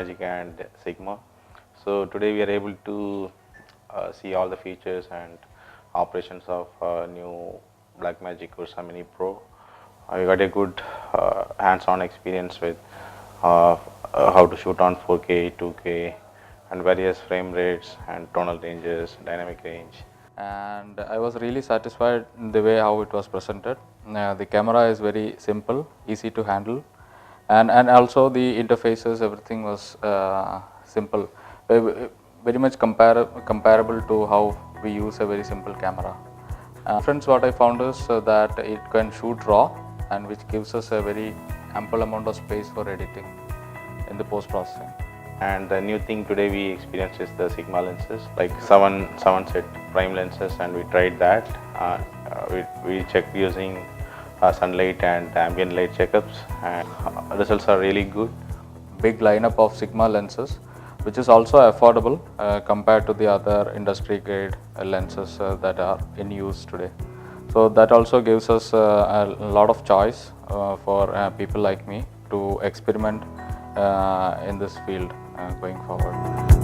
Blackmagic and Sigma. So today we are able to see all the features and operations of new Blackmagic Ursa Mini Pro. I got a good hands-on experience with how to shoot on 4K, 2K, and various frame rates and tonal ranges, dynamic range. And I was really satisfied in the way how it was presented. The camera is very simple, easy to handle, and also the interfaces, everything was simple, very much comparable to how we use a very simple camera. Friends, what I found is that it can shoot raw, and which gives us a very ample amount of space for editing in the post-processing. And the new thing today we experienced is the Sigma lenses, like seven set prime lenses, and we tried that. We checked using sunlight and ambient light checkups, and results are really good. Big lineup of Sigma lenses, which is also affordable compared to the other industry grade lenses that are in use today. So that also gives us a lot of choice for people like me to experiment in this field going forward.